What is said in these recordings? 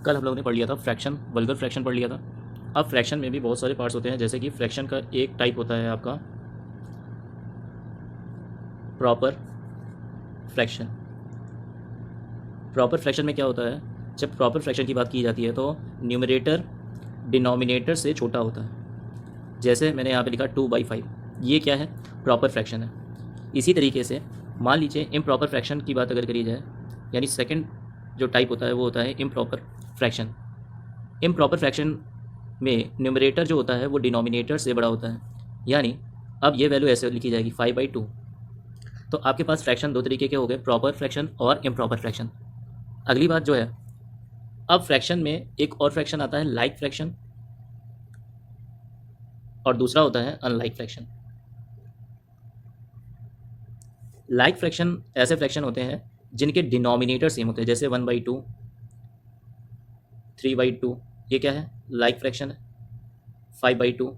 कल हम लोगों ने पढ़ लिया था फ्रैक्शन, वल्गर फ्रैक्शन पढ़ लिया था। अब फ्रैक्शन में भी बहुत सारे पार्ट्स होते हैं, जैसे कि फ्रैक्शन का एक टाइप होता है आपका प्रॉपर फ्रैक्शन। प्रॉपर फ्रैक्शन में क्या होता है, जब प्रॉपर फ्रैक्शन की बात की जाती है तो न्यूमरेटर डिनोमिनेटर से छोटा होता है। जैसे मैंने यहाँ पे लिखा 2/5, ये क्या है, प्रॉपर फ्रैक्शन है। इसी तरीके से मान लीजिए इम्प्रॉपर फ्रैक्शन की बात अगर करी जाए, यानी सेकंड जो टाइप होता है वो होता है इम्प्रॉपर फ्रैक्शन। इम्प्रॉपर फ्रैक्शन में न्यूमरेटर जो होता है वो डिनोमिनेटर से बड़ा होता है, यानी अब ये वैल्यू ऐसे लिखी जाएगी 5/2। तो आपके पास फ्रैक्शन दो तरीके के हो गए, प्रॉपर फ्रैक्शन और इम्प्रॉपर फ्रैक्शन। अगली बात जो है, अब फ्रैक्शन में एक और फ्रैक्शन आता है लाइक फ्रैक्शन, और दूसरा होता है अनलाइक फ्रैक्शन। लाइक फ्रैक्शन ऐसे फ्रैक्शन होते हैं जिनके डिनोमिनेटर सेम होते हैं, जैसे 1/2, 3/2, ये क्या है, लाइक फ्रैक्शन है। 5/2,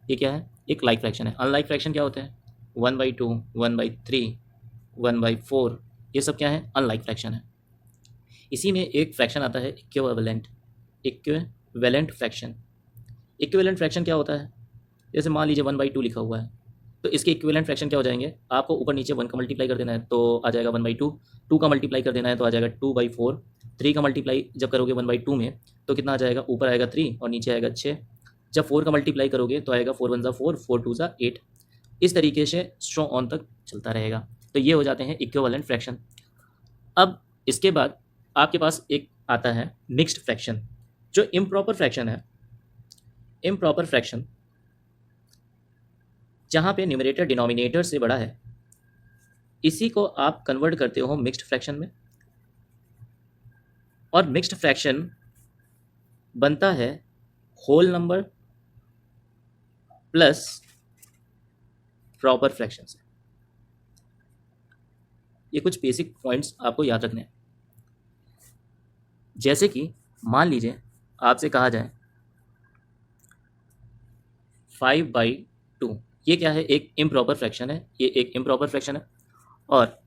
ये क्या है, एक लाइक फ्रैक्शन है। अनलाइक फ्रैक्शन क्या होते हैं, 1/2, 1/3, 1/4, ये सब क्या है, अनलाइक फ्रैक्शन है। इसी में एक फ्रैक्शन आता है equivalent, equivalent fraction. Equivalent fraction क्या होता है, जैसे मान लीजिए 1/2 लिखा हुआ है, तो इसके इक्विवेलेंट फ्रैक्शन क्या हो जाएंगे, आपको ऊपर नीचे 1 का मल्टीप्लाई कर देना है तो आ जाएगा 1/2, 2 का मल्टीप्लाई कर देना है तो आ जाएगा 2/4, 3 का मल्टीप्लाई जब करोगे 1/2 में तो कितना आ जाएगा, ऊपर आएगा 3 और नीचे आएगा 6। जब 4 का मल्टीप्लाई करोगे तो आएगा 4 1 ज़ा 4, 4 2 ज़ा 8। इस तरीके से स्ट्रो ऑन तक चलता रहेगा। तो ये हो जाते हैं इक्विवेलेंट फ्रैक्शन। अब इसके बाद आपके पास एक आता है मिक्स्ड फ्रैक्शन, जो इम्प्रॉपर फ्रैक्शन है। इम्प्रॉपर फ्रैक्शन जहाँ पे न्यूमरेटर डिनोमिनेटर से बड़ा है, इसी को आप कन्वर्ट करते हो मिक्स्ड फ्रैक्शन में। और मिक्स्ड फ्रैक्शन बनता है whole number plus proper fraction से। ये कुछ बेसिक पॉइंट्स आपको याद रखने हैं। जैसे कि मान लीजिए आपसे कहा जाए 5/2, ये क्या है, एक इम्प्रॉपर फ्रैक्शन है, ये एक इम्प्रॉपर फ्रैक्शन है, और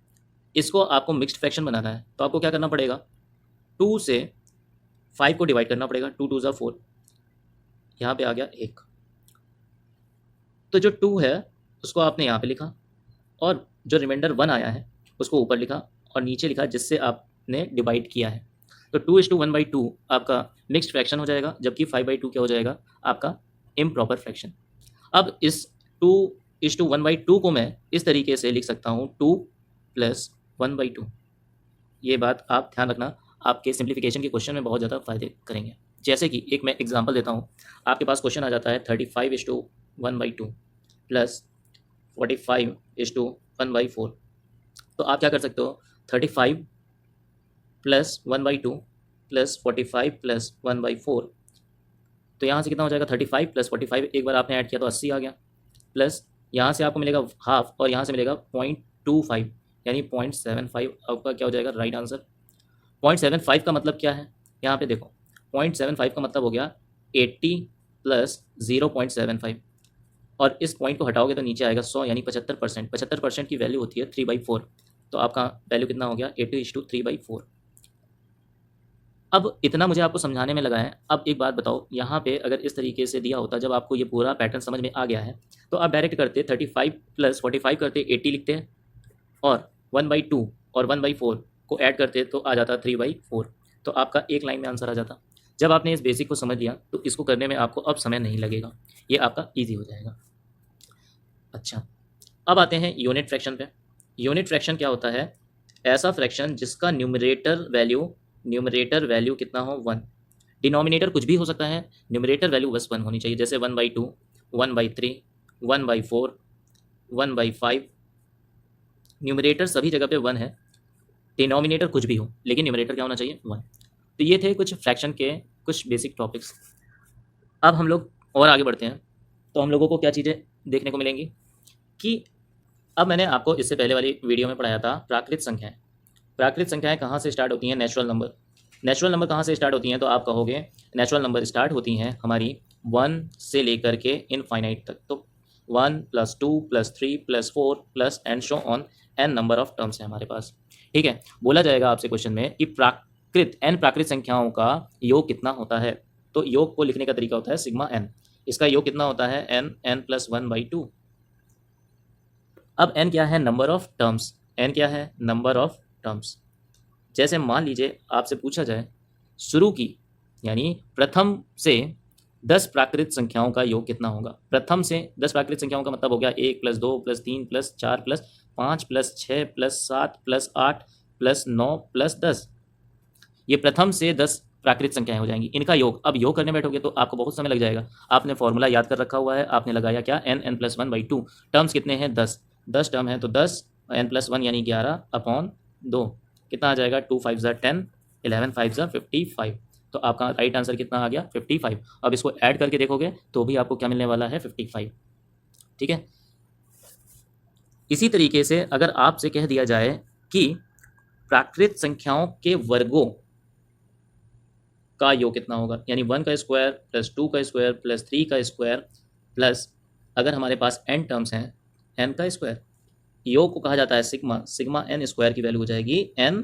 इसको आपको मिक्स्ड फ्रैक्शन बनाना है तो आपको क्या करना पड़ेगा, 2 से 5 को डिवाइड करना पड़ेगा, 2 2 ज़ा 4, यहाँ पे आ गया 1। तो जो 2 है उसको आपने यहाँ पे लिखा, और जो रिमाइंडर 1 आया है उसको ऊपर लिखा और नीचे लिखा जिससे आपने डिवाइड किया है। तो 2:1/2 आपका मिक्स्ड फ्रैक्शन हो जाएगा, जबकि 5/2 क्या हो जाएगा, आपका इम्प्रॉपर फ्रैक्शन। अब इस 2:1/2 को मैं इस तरीके से लिख सकता हूँ 2 + 1/2। ये बात आप ध्यान रखना, आपके सिंप्लीफिकेशन के क्वेश्चन में बहुत ज़्यादा फायदे करेंगे। जैसे कि एक मैं एग्जांपल देता हूँ, आपके पास क्वेश्चन आ जाता है 35:1/2 + 45:1/4। तो आप क्या कर सकते हो, 35 + 1/2 + 45 + 1/4, तो यहाँ से कितना हो जाएगा, 35 + 45, एक बार आपने ऐड किया तो 80 आ गया, प्लस यहाँ से आपको मिलेगा हाफ और यहाँ से मिलेगा 0.25, यानी 0.75 आपका क्या हो जाएगा, राइट आंसर। 0.75 का मतलब क्या है, यहाँ पे देखो, 0.75 का मतलब हो गया 80 + 0.75, और इस पॉइंट को हटाओगे तो नीचे आएगा 100, यानी 75%। 75% की वैल्यू होती है 3/4, तो आपका वैल्यू कितना हो गया, 80:3/4। अब इतना मुझे आपको समझाने में लगा है। अब एक बात बताओ, यहाँ पे अगर इस तरीके से दिया होता, जब आपको ये पूरा पैटर्न समझ में आ गया है तो आप डायरेक्ट करते 35 + 45 करते 80 लिखते हैं, और 1/2 और 1/4 को ऐड करते तो आ जाता 3/4, तो आपका एक लाइन में आंसर आ जाता। जब आपने इस बेसिक को समझ लिया तो इसको करने में आपको अब समय नहीं लगेगा, ये आपका ईजी हो जाएगा। अच्छा, अब आते हैं यूनिट फ्रैक्शन पे। यूनिट फ्रैक्शन क्या होता है, ऐसा फ्रैक्शन जिसका न्यूमरेटर वैल्यू कितना हो, 1। डिनोमिनेटर कुछ भी हो सकता है, न्यूमरेटर वैल्यू बस 1 होनी चाहिए, जैसे 1/2, 1/3, 1/4, 1/5। न्यूमरेटर सभी जगह पे 1 है, डिनोमिनेटर कुछ भी हो, लेकिन न्यूमरेटर क्या होना चाहिए, 1। तो ये थे कुछ फ्रैक्शन के कुछ बेसिक टॉपिक्स। अब हम लोग और आगे बढ़ते हैं, तो हम लोगों को क्या चीज़ें देखने को मिलेंगी कि अब मैंने आपको इससे पहले वाली वीडियो में पढ़ाया था प्राकृत संख्याएं। प्राकृत संख्याएं कहाँ से स्टार्ट होती हैं, नेचुरल नंबर। नेचुरल नंबर कहाँ से स्टार्ट होती हैं, तो आप कहोगे नेचुरल नंबर स्टार्ट होती हैं हमारी 1 से लेकर के इनफाइनाइट तक। तो 1 + 2 + 3 + 4 plus and so on, n number of terms है हमारे पास। ठीक है, बोला जाएगा आपसे क्वेश्चन में कि प्राकृत n प्राकृत संख्याओं का योग कितना होता है। तो योग को लिखने का तरीका होता है सिग्मा n। इसका योग कितना होता है n प्लस 1/2। अब n क्या है, नंबर ऑफ टर्म्स। n क्या है, नंबर ऑफ टर्म्स। जैसे मान लीजिए आपसे पूछा जाए शुरू की यानी प्रथम से 10 प्राकृत संख्याओं का योग कितना होगा। प्रथम से 10 प्राकृत संख्याओं का मतलब हो गया 1 plus 2 plus 3 plus 4 plus 5 plus 6 plus 7 plus 8 plus 9 plus 10। ये प्रथम से 10 प्राकृत संख्याएं हो जाएंगी, इनका योग। अब योग करने बैठोगे तो आपको बहुत समय लग जाएगा। आपने फॉर्मूला याद कर रखा हुआ है, आपने लगाया क्या, n प्लस 1/2। टर्म्स कितने हैं, 10 टर्म है तो 10 n प्लस 1 यानी 11/2 कितना आ जाएगा, 2 5 ज़ा 10, 11 5 ज़ा 55। तो आपका राइट आंसर कितना आ गया, 55। अब इसको ऐड करके देखोगे तो भी आपको क्या मिलने वाला है, 55। ठीक है। इसी तरीके से अगर आपसे कह दिया जाए कि प्राकृत संख्याओं के वर्गों का योग कितना होगा, यानी 1 का स्क्वायर प्लस 2 का स्क्वायर प्लस 3 का स्क्वायर प्लस, अगर हमारे पास n टर्म्स हैं, n का स्क्वायर, योग को कहा जाता है सिग्मा। सिग्मा n स्क्वायर की वैल्यू हो जाएगी n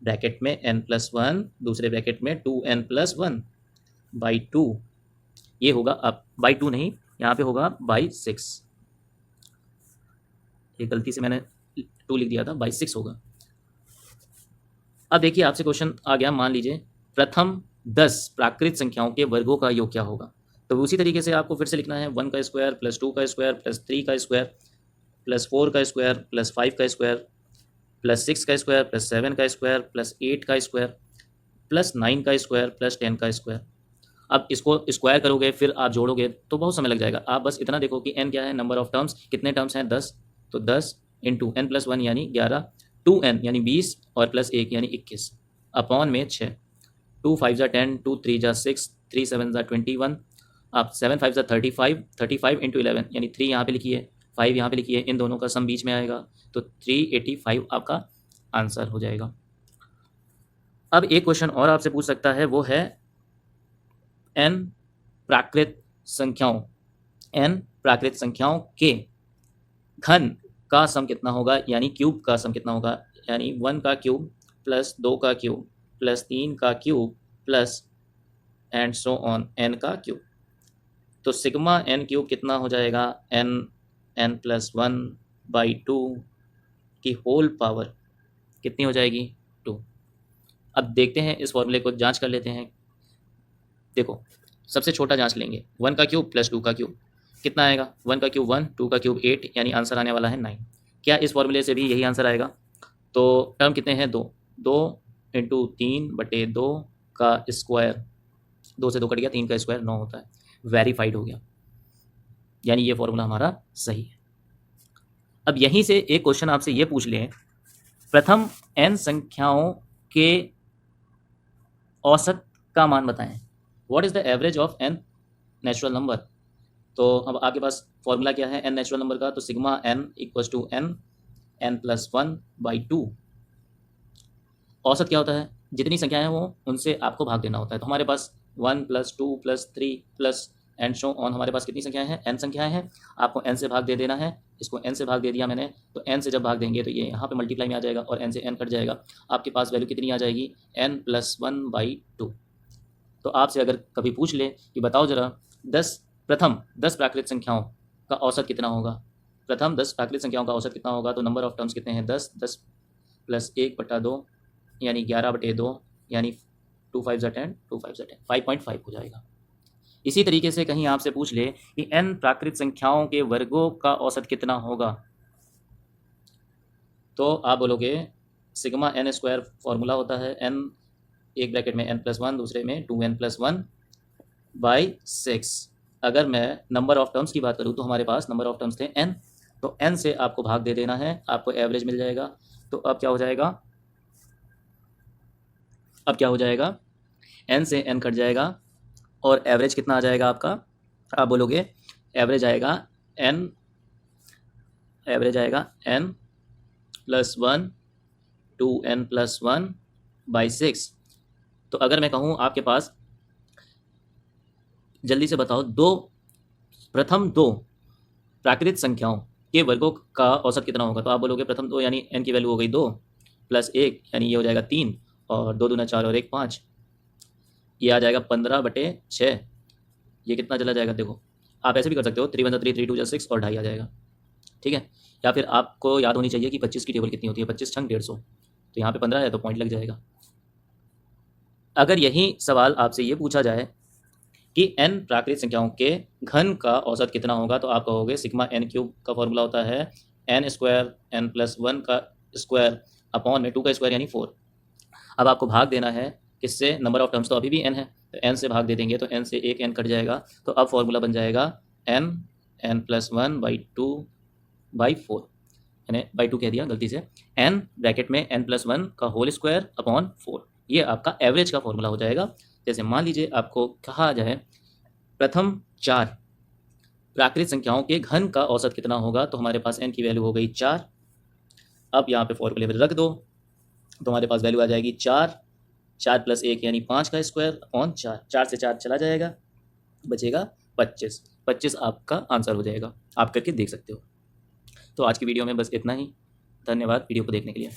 ब्रैकेट में n प्लस 1, दूसरे ब्रैकेट में 2n प्लस 1/2। ये होगा, अब बाई 2 नहीं, यहाँ पे होगा बाई 6। ये गलती से मैंने 2 लिख दिया था, बाई 6 होगा। अब देखिए आपसे क्वेश्चन आ गया, मान लीजिए प्रथम 10 प्राकृत संख्याओं के वर्गों का योग क्या होगा। तो उसी तरीके से आपको फिर से लिखना है 1 का स्क्वायर प्लस 2 का स्क्वायर प्लस 3 का स्क्वायर प्लस 4 का स्क्वायर प्लस 5 का स्क्वायर प्लस 6 का स्क्वायर प्लस 7 का स्क्वायर प्लस 8 का स्क्वायर प्लस 9 का स्क्वायर प्लस 10 का स्क्वायर। अब इसको स्क्वायर करोगे फिर आप जोड़ोगे तो बहुत समय लग जाएगा। आप बस इतना देखो कि n क्या है, नंबर ऑफ टर्म्स। कितने टर्म्स हैं, 10। तो 10 इंटू n प्लस 1 यानी 11, 2n यानी 20 और प्लस 1 यानी 21 अपॉन में 6। 2 5 ज़ा 10, 2 3 ज़ा 6, 3 7 ज़ा 21, आप 7 5 ज़ा 35, 35 इंटू 11 यानी 3 यहाँ पे लिखिए, 5 यहाँ पे लिखिए, इन दोनों का सम बीच में आएगा तो 385 आपका आंसर हो जाएगा। अब एक क्वेश्चन और आपसे पूछ सकता है, वो है n प्राकृत संख्याओं, n प्राकृत संख्याओं के घन का सम कितना होगा, यानी क्यूब का सम कितना होगा। यानी 1 का क्यूब प्लस 2 का क्यूब प्लस 3 का cube plus and so on n का क्यूब। तो सिग्मा n क्यूब कितना हो जाएगा, n प्लस 1/2 की होल पावर कितनी हो जाएगी, 2। अब देखते हैं इस फॉर्मूले को, जांच कर लेते हैं। देखो सबसे छोटा जांच लेंगे, 1 का क्यूब प्लस 2 का क्यूब कितना आएगा, 1 का क्यूब 1, 2 का क्यूब 8, यानी आंसर आने वाला है 9। क्या इस फॉर्मूले से भी यही आंसर आएगा। तो टर्म कितने हैं, 2 इंटू 3/2 का स्क्वायर, 2 से 2 कट गया, 3 का स्क्वायर 9 होता है, वेरीफाइड हो गया, यानी ये फॉर्मूला हमारा सही है। अब यहीं से एक क्वेश्चन आपसे ये पूछ लें, प्रथम n संख्याओं के औसत का मान बताएं। What is the average of n natural number. तो अब आपके पास फॉर्मूला क्या है n नेचुरल नंबर का, तो sigma n equals to n plus 1/2। औसत क्या होता है, जितनी संख्याएं हैं वो उनसे आपको भाग देना होता है। तो हमारे पास 1 plus 2 plus 3 plus and so on, हमारे पास कितनी संख्याएं हैं, n संख्याएं हैं। आपको n से भाग दे देना है, इसको n से भाग दे दिया मैंने, तो n से जब भाग देंगे तो ये यहाँ पे मल्टीप्लाई में आ जाएगा और n से n कट जाएगा। आपके पास वैल्यू कितनी आ जाएगी, n प्लस 1/2। तो आपसे अगर कभी पूछ ले कि बताओ जरा प्रथम 10 प्राकृत संख्याओं का औसत कितना होगा, प्रथम 10 प्राकृत संख्याओं का औसत कितना होगा, तो नंबर ऑफ टर्म्स कितने हैं, 10 प्लस 1/2 यानी 11/2, यानी 2 5 ज़ा 10, 2 5 ज़ा 10, 5.5 हो जाएगा। इसी तरीके से कहीं आपसे पूछ ले कि n प्राकृत संख्याओं के वर्गों का औसत कितना होगा, तो आप बोलोगे सिग्मा n स्क्वायर फॉर्मूला होता है, n एक ब्रैकेट में n प्लस 1, दूसरे में 2n प्लस 1/6। अगर मैं नंबर ऑफ टर्म्स की बात करूँ तो हमारे पास नंबर ऑफ टर्म्स थे n, तो n से आपको भाग दे देना है, आपको एवरेज मिल जाएगा। तो अब क्या हो जाएगा, n से n कट जाएगा और एवरेज कितना आ जाएगा आपका, आप बोलोगे एवरेज आएगा n प्लस 1 2n प्लस 1/6। तो अगर मैं कहूँ आपके पास, जल्दी से बताओ, प्रथम दो प्राकृत संख्याओं के वर्गों का औसत कितना होगा, तो आप बोलोगे प्रथम 2 यानी n की वैल्यू हो गई 2 प्लस 1 यानी ये हो जाएगा 3 और 2 दूना 4 और 1 5, ये आ जाएगा 15/6। ये कितना चला जाएगा देखो, आप ऐसे भी कर सकते हो 3 × 3 3 2 6 और 2.5 आ जाएगा, ठीक है। या फिर आपको याद होनी चाहिए कि 25 की टेबल कितनी होती है, 25 छंग 150, तो यहाँ पे 15 है तो पॉइंट लग जाएगा। अगर यही सवाल आपसे ये पूछा जाए कि n प्राकृतिक संख्याओं के घन का औसत कितना होगा, तो आप कहोगे सिग्मा n क्यूब का फॉर्मूला होता है n स्क्वायर n+1 का स्क्वायर अपॉन में 2 का स्क्वायर यानी 4। अब आपको भाग देना है किससे, नंबर ऑफ टर्म्स तो अभी भी n है, तो n से भाग दे देंगे तो n से एक n कट जाएगा, तो अब फॉर्मूला बन जाएगा n n+1/2/4, यानी बाई 2 कह दिया गलती से, n ब्रैकेट में n+1 का होल स्क्वायर अपॉन 4। ये आपका एवरेज का फॉर्मूला हो जाएगा। जैसे मान लीजिए आपको कहा जाए प्रथम 4 प्राकृतिक संख्याओं के घन का औसत कितना होगा, तो हमारे पास n की वैल्यू हो गई 4। अब यहाँ पे फॉर्मूले में रख दो तो हमारे पास वैल्यू आ जाएगी 4, 4 + 1 यानी 5 का स्क्वायर अपॉन 4, 4 से 4 चला जाएगा, बचेगा 25। 25 आपका आंसर हो जाएगा, आप करके देख सकते हो। तो आज की वीडियो में बस इतना ही। धन्यवाद वीडियो को देखने के लिए।